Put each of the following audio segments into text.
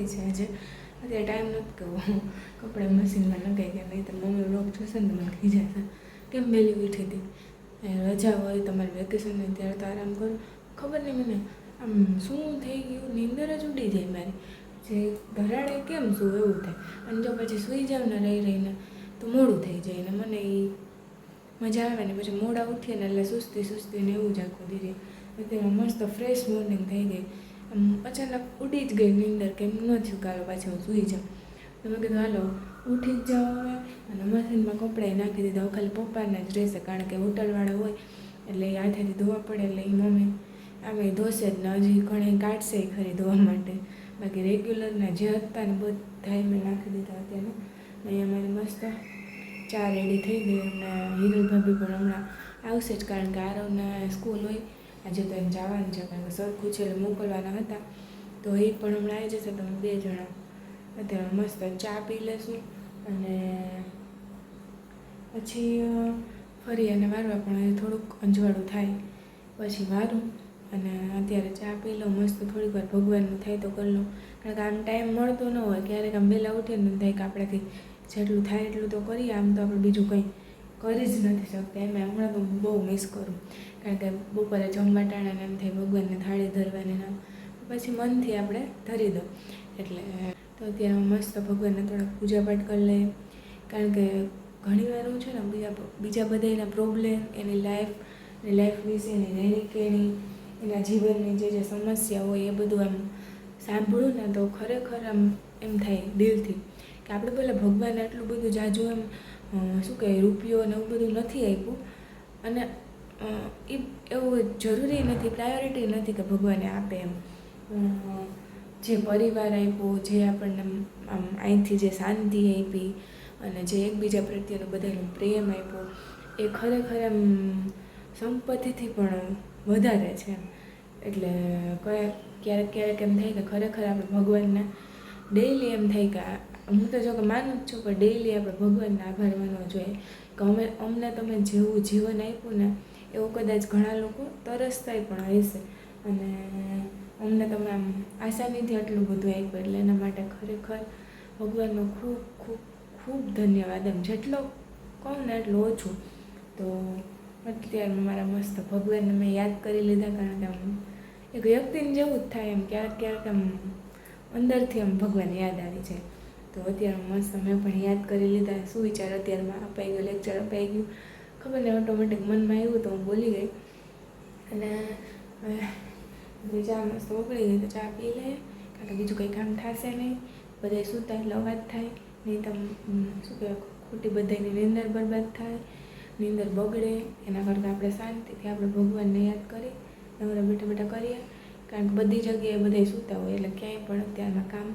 Free છે આજે. અત્યારે ટાઈમ નથી કહું કપડાં મશીનમાં નખાઈ ગયા, નહીં તો મમ્મી વ્લોગ જોશે ને તો મને ખીજાશે કેમ વહેલી ઉઠી હતી. રજા હોય તમારી વેકેશન હોય ત્યારે તો આરામ કરો. ખબર નહીં મને આમ શું થઈ ગયું, નીંદર જ ઉડી જાય મારી. જે ધરાડે કેમ શું એવું થાય. અને જો પછી સૂઈ જાવ ને રહીને તો મોડું થઈ જાય ને મને એ મજા આવે ને પછી મોડા ઉઠીએ ને એટલે સુસ્તી ને એવું જ આખું દીધી. અત્યારે મસ્ત ફ્રેશ મોર્નિંગ થઈ ગઈ. આમ અચાનક ઉડી જ ગઈ નીંદર કે એમ ન થયું કાલો પાછું હું સૂઈ જાઉં. તો મેં કીધું હાલો ઉઠી જ જાઓ હવે. અને મશીનમાં કપડાં નાખી દીધા. હવે ખાલી પપ્પાના જ રહેશે કારણ કે હોટલવાળા હોય એટલે એ હાથેથી ધોવા પડે. એટલે એ મમ્મી આમે ધોશે જ ને હજી ઘણી કાઢશે ખરી ધોવા માટે. બાકી રેગ્યુલરના જે હતા ને બધા મેં નાખી દીધા અત્યારે. અહીંયા મારી મસ્ત ચા રેડી થઈ ગઈ. અને હિરલ ભાભી પણ હમણાં આવશે જ કારણ કે આરવને સ્કૂલ હોય આજે તો એમ જવાનું છે કારણ કે સરખું છે મોકલવાના હતા. તો એ પણ હમણાં આવી જશે. તો બે જણા અત્યારે મસ્ત ચા પી લેશું અને પછી ફરી અને વારવા પણ થોડુંક અંજવાળું થાય પછી વારું. અને અત્યારે ચા પી લઉં મસ્ત, થોડીક વાર ભગવાનનું થાય તો કરી લઉં કારણ કે આમ ટાઈમ મળતો ન હોય. ક્યારેક આમ વહેલા ઉઠીને થાય કે આપણાથી જેટલું થાય એટલું તો કરીએ. આમ તો આપણે બીજું કંઈ કરી જ નથી શકતા. એમાં હમણાં તો બહુ મિસ કરું કારણ કે બપોરે જમવા ટાણાને એમ થાય ભગવાનને થાળી ધરવાની ના પછી મનથી આપણે ધરી દો. એટલે તો અત્યારે મસ્ત ભગવાનને થોડાક પૂજાપાઠ કરી લઈએ કારણ કે ઘણીવાર હું છે ને બીજા બધાના પ્રોબ્લેમ, એની લાઈફ વિશે, એની રહેણી કહેણી, એના જીવનની જે સમસ્યા હોય એ બધું આમ સાંભળું ને તો ખરેખર આમ એમ થાય દિલથી કે આપણે પહેલાં ભગવાન આટલું બધું જાજુ એમ શું કહે રૂપિયો ને એવું બધું નથી આપ્યું. અને એ એવું જરૂરી નથી, પ્રાયોરિટી નથી કે ભગવાને આપે એમ. જે પરિવાર આપ્યો, જે આપણને આમ અહીંથી જે શાંતિ આપી અને જે એકબીજા પ્રત્યેનો બધાનો પ્રેમ આપ્યો એ ખરેખર એમ સંપત્તિથી પણ વધારે છે. એટલે ક્યારેક એમ થાય કે ખરેખર આપણે ભગવાનને ડેઈલી એમ થાય કે હું તો જો કે માનું જ છું પણ ડેઈલી આપણે ભગવાનને આભાર માનવો જોઈએ કે અમને તમે જેવું જીવન આપ્યું ને એવું કદાચ ઘણા લોકો તરસતાય પણ હશે. અને અમને તમે આમ આસાનીથી આટલું બધું આપ્યું એટલે એના માટે ખરેખર ભગવાનનો ખૂબ ખૂબ ખૂબ ધન્યવાદ. એમ જેટલો કહું ને એટલું ઓછું. તો અત્યારે મારા મસ્ત ભગવાનને મેં યાદ કરી લીધા કારણ કે આમ એક વ્યક્તિને જેવું જ થાય એમ ક્યારેક આમ અંદરથી આમ ભગવાન યાદ આવી જાય. તો અત્યારે મસ્ત મેં પણ યાદ કરી લીધા. શું વિચાર અત્યારમાં અપાઈ ગયો, લેક્ચર અપાઈ ગયું ખબર ને ઓટોમેટિક મનમાં આવ્યું તો હું બોલી ગઈ. અને ચા મસ્ત ઉકળી ગઈ તો ચા પી લે કારણ કે બીજું કંઈ કામ થશે નહીં. બધા સૂતા એટલે અવાજ થાય નહીં તો શું કહેવાય ખોટી બધાની નીંદર બરબાદ થાય, નીંદર બગડે. એના કરતાં આપણે શાંતિથી આપણે ભગવાનને યાદ કરી નવરા બેઠા કરીએ કારણ કે બધી જગ્યાએ બધા સૂતા હોય એટલે ક્યાંય પણ અત્યારના કામ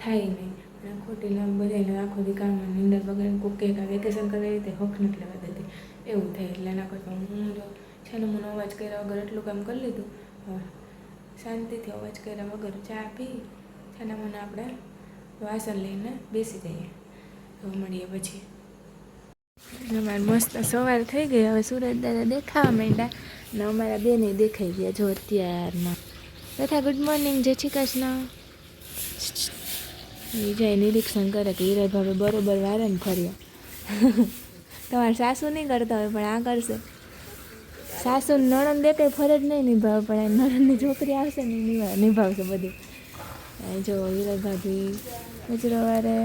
થાય નહીં. અને ખોટી બધાને આખો દી કામમાં નીંદર બગડે. કોઈક કંઈક વેકેશન કરવા રીતે હક નથી લેવા દેતી એવું થાય. એટલે એના કરતાં હું જો છે ને મને અવાજ કર્યા વગર એટલું કામ કરી લીધું. હવે શાંતિથી અવાજ કર્યા વગર ચા પી છે ને મને આપણે વાસણ લઈને બેસી જઈએ. તો મળીએ પછી. અમારે મસ્ત સવાર થઈ ગઈ. હવે સુરત દાદા દેખાવા માંડ્યા ને અમારા બેને દેખાઈ ગયા જો અત્યારમાં. તથા ગુડ મોર્નિંગ, જય શ્રી કૃષ્ણ. એ જાય નિરીક્ષણ કરે કે હિરલ ભાભી બરોબર વારે ને ફર્યા. તમારે સાસુ નહીં કરતા હોય પણ આ કરશે. સાસુ નણંદ દે કંઈ ફરજ નહીં નિભાવે પણ નણંદની છોકરી આવશે ને નિભાવશે બધું. જો હિરલ ભાભી ગુજરાવારે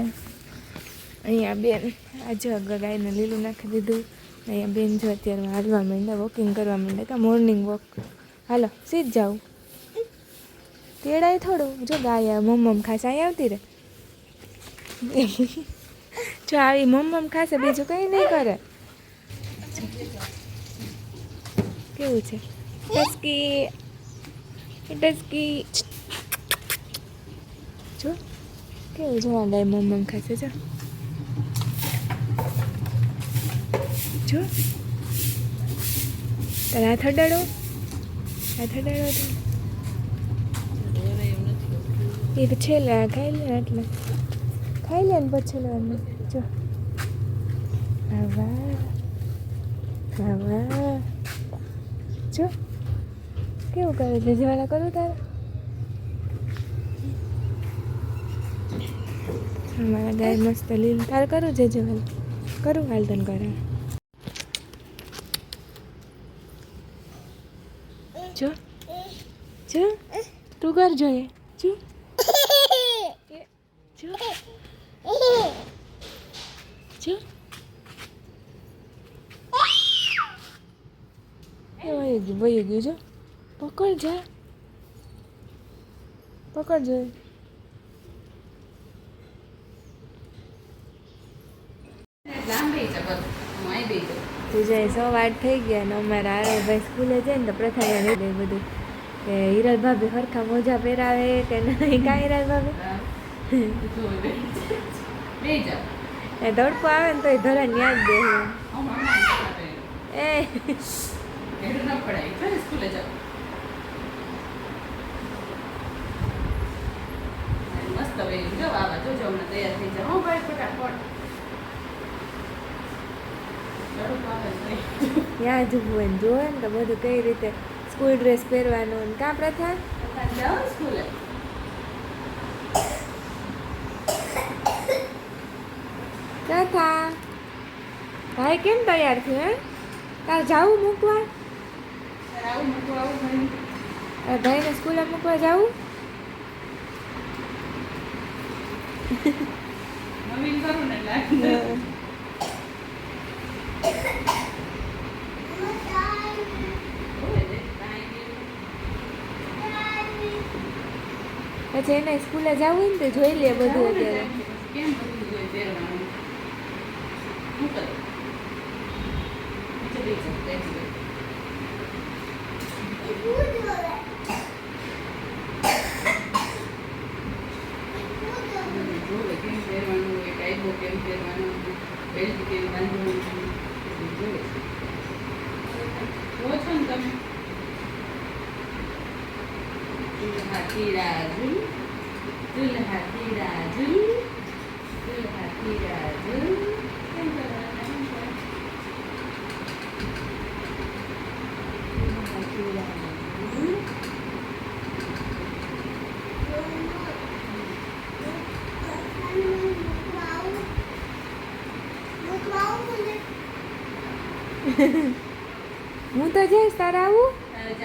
અહીંયા બેન આજે ગાયને લીલું નાખી દીધું. અહીંયા બેન જો અત્યારે હાલવા માંડ્યા, વોકિંગ કરવા માંડ્યા કે મોર્નિંગ વોક. હાલો સીધ જાઉં તેડાય થોડું. જો ગાય મમ્મ ખાશે અહીં આવતી રે. જો આવી મમ્મ ખાશે બીજું કંઈ નહીં કરે. કેવું છે ટસકી ટસકી જો કેવું જોવા ગાય મમ્મ ખાશે. જો તારે હાથ અડાડો એ તો છેલ્લે ખાઈ લે એટલે ખાઈ લે ને પછી લેવાનું. જો આવા જો કેવું કરે છે. જવાના કરું તારે અમારા ગાય મસ્ત લીલ તાર કરું જે જવાલ કરું હાલ તને કરે જો જો તું કર જોઈએ જો જો જો વહી ગયું જો પકડ જા પકડ જોઈએ તુજે 1:08 થઈ ગયા ને અમારા ભાઈ સ્કૂલે જાય ને તો પ્રથા રહી ગઈ બધું કે હિરલ ભાભી હરખા મોજા પહેરાવે કે નહીં કાંઈ હિરલ ભાભી એ તડકો આવે ને તો એ ધરાને યાદ દે એ મસ્ત જો બાબા જોજો હમણાં તૈયાર થઈ જાવ ભાઈ ફટાફટ ત્યાં જવું ને જોવે ને તો બધું કઈ રીતે સ્કૂલ ડ્રેસ પહેરવાનું ને કાં પ્રથા જાઓ સ્કૂલે પ્રથા ભાઈ કેમ તૈયાર થયો હે તાર જાવું મૂકવા આવું મૂકવા આવું ભાઈ ભાઈને સ્કૂલે મૂકવા જાવું નવીન કરું ને પછી એને સ્કૂલે જવું ને તો જોઈ લે બધું અત્યારે કેમ બધું જોઈએ પહેરવાનું શું કરે કેમ પહેરવાનું એક આઈબો કેમ પહેરવાનું બેલ્ટ કેમ બાંધવાનું જોઈએ છો ને તમે દુલ્હા તીરા ઝુલ દુલ્હા તીરા ઝુલ દુલ્હા તીરા ઝુલ કેમ કરવાના દુલ્હા તીરા ઝુલ હું તો જઈશ તારે આવું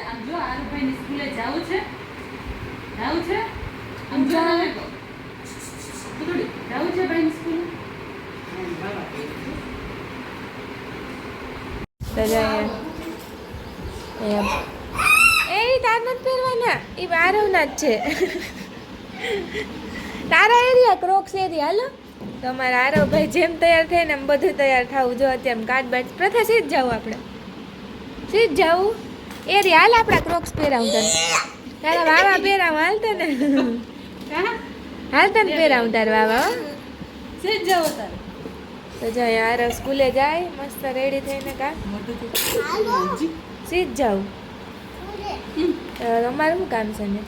આમ જો આરુભાઈ ની સ્કૂલે જાવું છે આમ જો તમે કહો જાવું છે ભાઈ ની સ્કૂલે એ તાર નથી પહેરવાના એ આરવના જ છે તારા એરિયા ક્રોક્સ એરિયા હાલો તમારા આરવભાઈ જેમ તૈયાર થાય ને એમ બધું તૈયાર થવું જો અત્યારે કાર્ડ બાટ પ્રથા સીધ જવું આપણે સીધ જવું એરી હાલ આપણા ક્રોક્સ પહેરાવું તને તારા વાવા પહેરાવું હાલ તને હાલ તને પહેરાવું તારા વાવા સીધ જાવ તારે તો જાય આરવ સ્કૂલે જાય મસ્ત રેડી થઈને કા સીધ જાવું અમારું શું કામ છે ને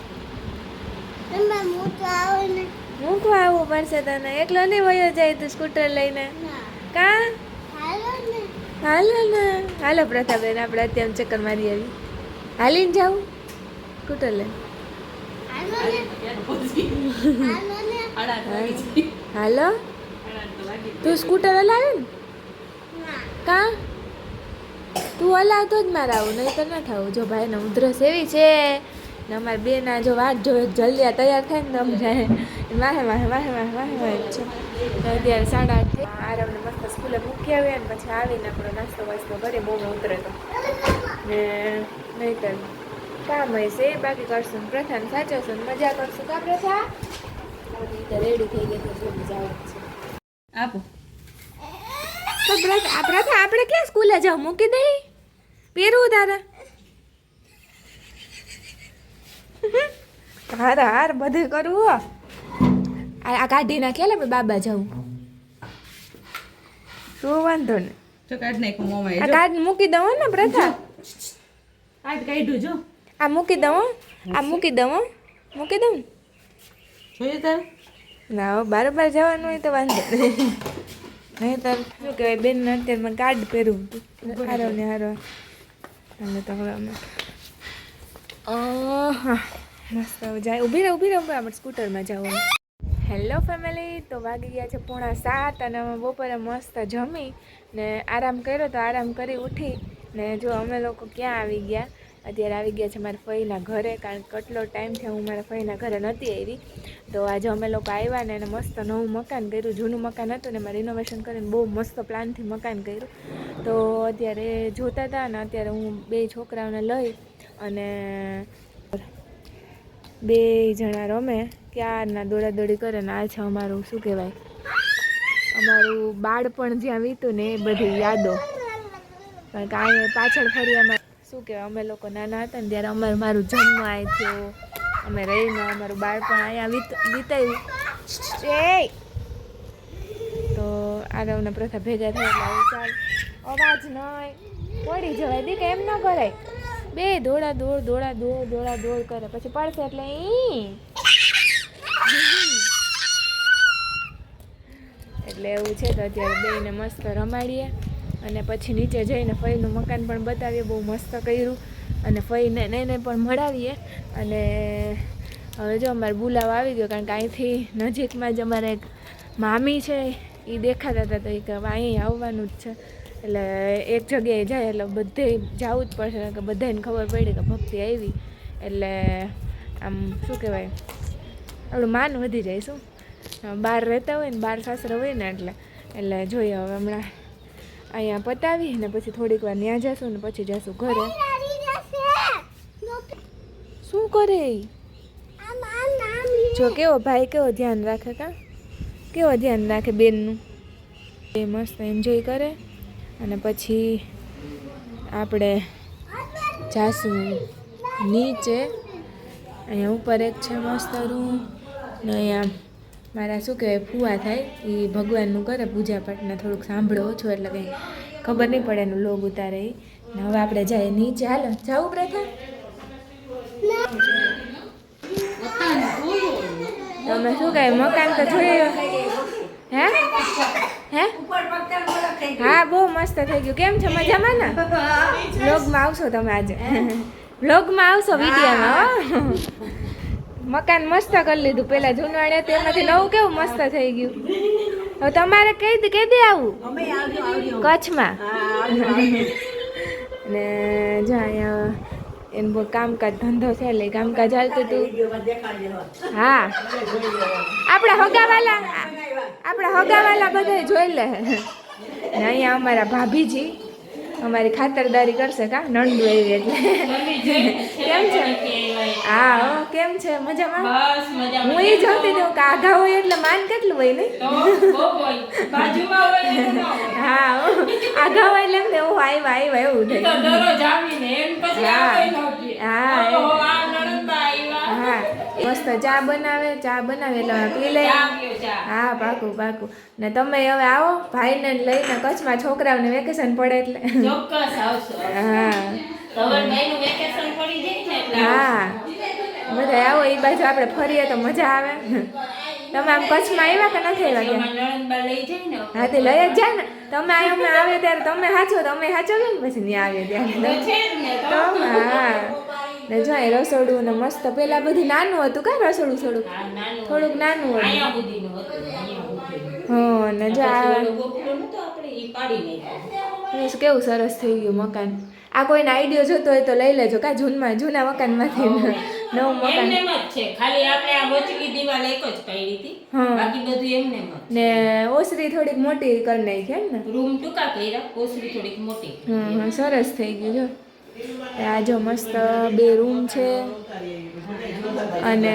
મૂકવા આવવું પડશે તને એકલો નહીં વયો જાય તું સ્કૂટર લઈને કા હાલો ને હાલો પ્રથાબેન આપણે અત્યારે ચક્કર મારી આવી હાલીને જાવું સ્કૂટર લઈને હાલો તું સ્કૂટર હલાવે ને કા તું હલાવતો જ મારે આવું નહીં તો ના થવું જો ભાઈને ઉધરસ એવી છે ને અમારે બેના જો વાટ જોવે જલ્દી આ તૈયાર થાય ને તમે જાય વાહે વાહે વાહે વાહે વાહે વાહે છે અત્યારે 8:30 થઈ આરવને મસ્ત સ્કૂલે મૂકી આવ્યા ને પછી આવીને આપણો નાસ્તો વાસ્તો કરીએ બહુ ઉતરે તો ને નહીતર કામ હશે એ બાકી કરશું પ્રથાને સાચવશું ને મજા કરશું કા પ્રથા રેડી થઈ ગઈ તો જલ્દી જવાનું છે આપો તો પ્રથા આપણે ક્યાં સ્કૂલે જાવ મૂકી દઈ પહેરવું તારા હાર બધું કરવું આ કાઢી નાખે બાબા જવું શું વાંધો ને તો કાઢ નાખું મોમાં આ કાઢ મૂકી દઉં ને પ્રથા કાઢ કાઢ્યું જો આ મૂકી દઉં મૂકી દઉં જોઈએ તારે ના બારોબાર જવાનું હોય તો વાંધો નહીં તો શું કહેવાય બેન અત્યારે મને કાર્ડ પહેરવું હારો ને હારો એટલે તો હવે અમે મસ્ત જાય ઊભી રહે આપણે સ્કૂટરમાં જવાનું હેલો ફેમિલી, તો વાગી ગયા છે 6:45 અને અમે બપોરે મસ્ત જમી ને આરામ કર્યો. તો આરામ કરી ઉઠી ને જો અમે લોકો ક્યાં આવી ગયા, અત્યારે આવી ગયા છે મારા ફઈના ઘરે, કારણ કે કેટલો ટાઈમથી હું મારા ફઈના ઘરે નહોતી આવી. તો આજે અમે લોકો આવ્યા ને એને મસ્ત નવું મકાન કર્યું. જૂનું મકાન હતું ને એમાં રિનોવેશન કરીને બહુ મસ્ત પ્લાનથી મકાન કર્યું. તો અત્યારે જોતા હતા ને અત્યારે હું 2 છોકરાઓને લઈ અને 2 જણા રમે, ક્યારના દોડાદોડી કરે ને આ છે અમારું શું કહેવાય, અમારું બાળપણ જ્યાં વીતું ને એ બધી યાદો. કારણ કે અહીંયા પાછળ ફરિયામાં શું કહેવાય, અમે લોકો નાના હતા ને ત્યારે મારું જન્મ અહીં થયો, અમે રહીને અમારું બાળપણ અહીંયા વીતાવ્યું. તો આરવને પ્રથા ભેગા થાય એટલે આવું ચાલ, અવાજ નહીં પડી જવાય દી કે એમ ન કરાય. 2 દોડા દોડ કરે, પછી પડશે એટલે એટલે એવું છે. તો અત્યારે 2ને મસ્ત રમાડીએ અને પછી નીચે જઈને ફઈનું મકાન પણ બતાવીએ, બહુ મસ્ત કર્યું. અને ફઈને એને પણ મળાવીએ. અને હવે જો અમારે બોલાવો આવી ગયો, કારણ કે અહીંથી નજીકમાં જ અમારે એક મામી છે, એ દેખાતા હતા. તો એ કે અહીં આવવાનું જ છે, એટલે એક જગ્યાએ જાય એટલે બધે જવું જ પડશે, કારણ કે બધાને ખબર પડી કે ભક્તિ આવી એટલે આમ શું કહેવાય, આપણું માન વધી જાય. શું બહાર રહેતા હોય ને, બહાર સાસરા હોય ને એટલે જોઈએ. હવે હમણાં અહીંયા પતાવી ને પછી થોડીક વાર ત્યાં જશું ને પછી જશું ઘરે. શું કરે જો, કેવો ભાઈ કેવો ધ્યાન રાખે, કેવો ધ્યાન રાખે બેનનું. એ મસ્ત એન્જોય કરે અને પછી આપણે જાશું નીચે. અહીંયા ઉપર એક છે મસ્ત રૂમ ને અહીંયા મારા શું કહેવાય ફુવા થાય, એ ભગવાનનું કરે પૂજા પાઠને થોડુંક સાંભળો ઓછું એટલે કંઈ ખબર નહીં પડે એનું લોગ ઉતારે. ને હવે આપણે જઈએ નીચે. હાલો જાવું પ્રથા? તમે શું કહે, મકાન તો જોયું હે? હા બહુ મસ્ત થઈ ગયું. કેમ છે, મજામાં ને? વ્લોગમાં આવશો તમે આજે? વ્લોગમાં આવશો વિડીયોમાં? મકાન મસ્ત કરી લીધું. પેલા જૂનવાડે તેમાંથી નવું કેવું મસ્ત થઈ ગયું. હવે તમારે કઈ દી આવું કચ્છમાં? ને જો અહીંયા એનું બહુ કામકાજ ધંધો છે એટલે કામકાજ હાલતું હતું. હા આપણા હગાવાલા બધા જોઈ લે. ને અહીંયા અમારા ભાભીજી અમારી ખાતરદારી કરશે, કા નણંદુ એવી એટલે. કેમ છે? હા કેમ છે, મજામાં? હું એ જોતી હતી કે આઘા હોય એટલે માન કેટલું હોય નહીં. હા આઘા હોય એટલે એમને હું આવ્યા એવું થાય. હા મસ્ત ચા બનાવે એટલે પી લે. હા પાકું. ને તમે હવે આવો ભાઈને લઈને કચ્છમાં, છોકરાઓને વેકેશન પડે એટલે. હા બધા આવો એ બાજુ, આપણે ફરીએ તો મજા આવે. તમે આમ કચ્છમાં આવ્યા કે નથી આવ્યા? હા તે લઈ જ જાય ને. તમે અમે આવે ત્યારે તમે સાચો તો અમે સાચો ને પછી ત્યાં આવીએ ત્યારે તો. હા ને જો રસોડું ને મસ્ત, પેલા બધું નાનું હતું કા રસોડું, થોડુંક નાનું હતું. હા ને જો કેવું સરસ થઈ ગયું મકાન. આ કોઈને આઈડિયો જોતો હોય તો લઈ લેજો કા, જૂના મકાનમાંથી નવું મકાન. ને ઓસરી થોડીક મોટી કરી નાખી ને, રૂમ ટૂંકા કર્યા, ઓસરી થોડીક મોટી. હા સરસ થઈ ગયું. જો આ જો મસ્ત 2 રૂમ છે અને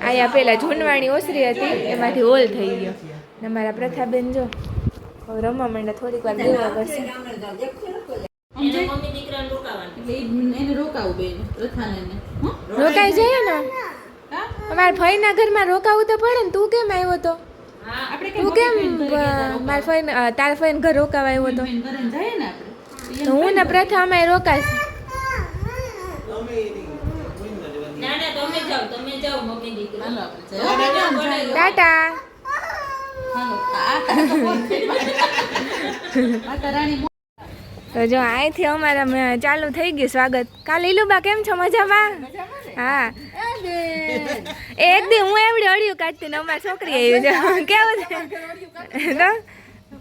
અહીંયા પેલા જૂનવાણી ઓસરી હતી એમાંથી હોલ થઈ ગયો. ને મારા પ્રથાબેન જો હવે રમવા માંડે, થોડીક વાર દેવા કરશે. રોકાઈ જાય ને, અમારા ફઈના ઘરમાં રોકાવું તો પડે ને. તું કેમ આવ્યો તો? તું કેમ મારા ફઈ તારા ફઈને ઘર રોકાવા આવ્યો તો? હું ને પ્રથા અમે રોકાશ. ટાટા. તો જો અહીંથી અમારા ચાલુ થઈ ગયું સ્વાગત. કા લીલુબા કેમ છો, મજામાં? હા એક દી હું એવડી અડિયું કાઢતી ને અમારી છોકરી આવી છે કેવું છે તો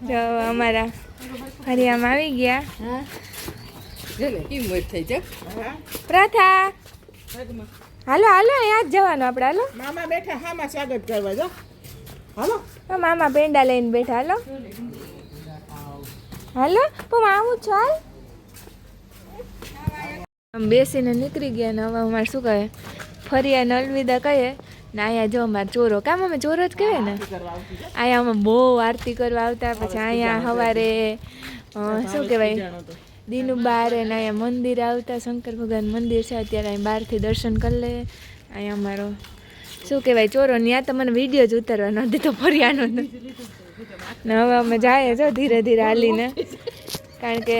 જો અમારા ફરિયામાં આવી ગયા પ્રથા હાલો હાલો અહીંયા જ જવાનું આપણે હાલો મામા બેઠા હામાં સ્વાગત કરવા જો હાલો મામા પેંડા લઈને બેઠા હાલો હાલો પણ આવું છો હાલ આમ બેસીને નીકળી ગયા ને હવે અમારે શું કહે ફરિયાને અલવિદા કહીએ ને અહીંયા જો અમારે ચોરો કામ અમે ચોરો જ કહેવાય ને અહીંયા અમે બહુ આરતી કરવા આવતા પછી અહીંયા સવારે શું કહેવાય દીનું બારે ને અહીંયા મંદિર આવતા શંકર ભગવાન મંદિર છે અત્યારે અહીં બહારથી દર્શન કરી લે અહીંયા અમારો શું કહેવાય ચોરો ત્યાં તો મને વિડીયો જ ઉતારવા ન દીધો ફરિયાનો ને હવે અમે જાય જો ધીરે ધીરે હાલીને કારણ કે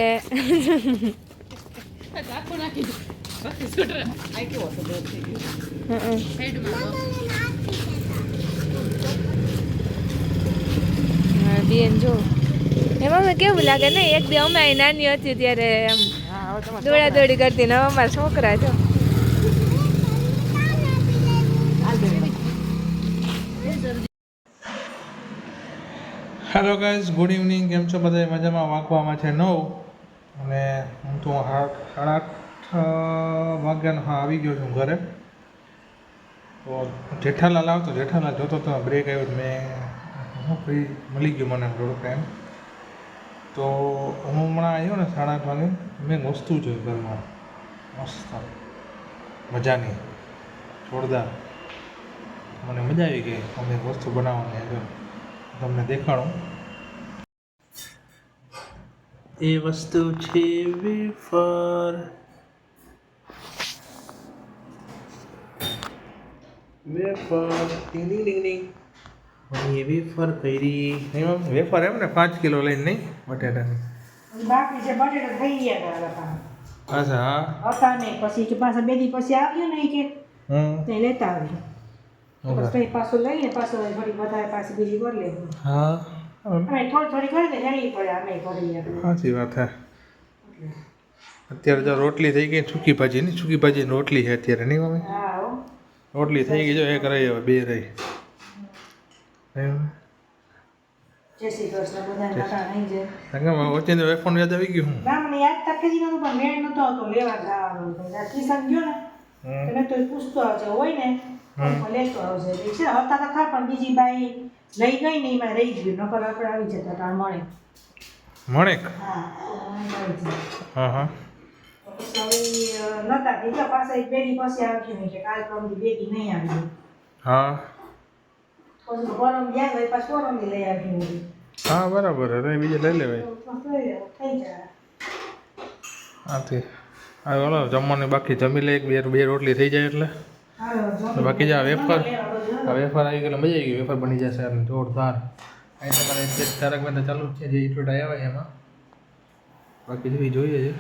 બેન જો એમાં મેં કેવું લાગે ને એક દી અમે અહીં નાની હતી ત્યારે આમ દોડા દોડી કરતી ને હવે અમારા છોકરા છો હેલો ગાઈઝ ગુડ ઇવનિંગ કેમ છો બધા મજામાં વાગવામાં છે 9 અને હું તો 8:30 વાગ્યાનો આવી ગયો છું ઘરે તો જેઠાલાલ આવતો જેઠાલાલ જોતો તો બ્રેક આવ્યો મેં હું ફ્રી મળી ગયો મને થોડો ટાઈમ તો હું હમણાં આવ્યો ને 8:30 વાગે મેં વસ્તુ જોઈ ઘરમાં મસ્ત મજાની જોરદાર મને મજા આવી ગઈ અમે વસ્તુ બનાવવાની જો તમને દેખાડું એ વસ્તુ છે વેફર ટીંગ ટીંગ ટીંગ એ વેફર કરી વેફર એમ ને 5 કિલો લઈને નહીં બટેટાની બાકી છે બટેટા થઈ ગયા હતા અચ્છા હા હતા નહીં પછી કે પાછા બે દી પછી આવ્યો નહીં કે તે લેતા આવ્યો પછી પાછું લઈને પાછું થોડી વધારે પાછી બીજી કરી લેવું હા અમે થોડી થોડી કરી દે જાણી પડે અમે કરીએ સાચી વાત હે અત્યારે તો રોટલી થઈ ગઈ સૂકી ભાજી નહીં સૂકી ભાજી રોટલી છે અત્યારે નહીં મમ્મી હા હો રોટલી થઈ ગઈ જો એક રહી હવે બે રહી જય શ્રી કૃષ્ણ બધા નાકા નહીં છે વચ્ચે વેફર યાદ આવી ગયું હું ના મને યાદ તક જ નતું પણ મેળ નતો આવતો લેવા જવાનું કિશન ગયો ને તમે તો પૂછતો આવશે હોય ને લેતો આવશે છે હતા તો ખા પણ બીજી બાઈ લઈ ગઈ ને એમાં રહી ગયું નકર આપણે આવી જતા તાર મળે મણેક હા હા હા પછી નતા બીજા પાસે એક બેડી પછી આવ્યું નહીં કે કાલ પરમથી બેડી નહીં આવી હા પછી પરમ ગયા ગઈ પાછું પરમથી લઈ આવ્યું હા બરાબર હવે બીજે લઈ લેવાય થઈ જાય હાથી હા બોલો જમવાનું બાકી જમી લે બે રોટલી થઈ જાય એટલે બાકી જે વેફર આવી ગયેલા મજા આવી ગઈ વેફર બની જશે જોરદાર અહીં તમારે તારક મહેતા ચાલુ જ છે જે ઇટોટા આવ્યા એમાં બાકી જોઈએ છે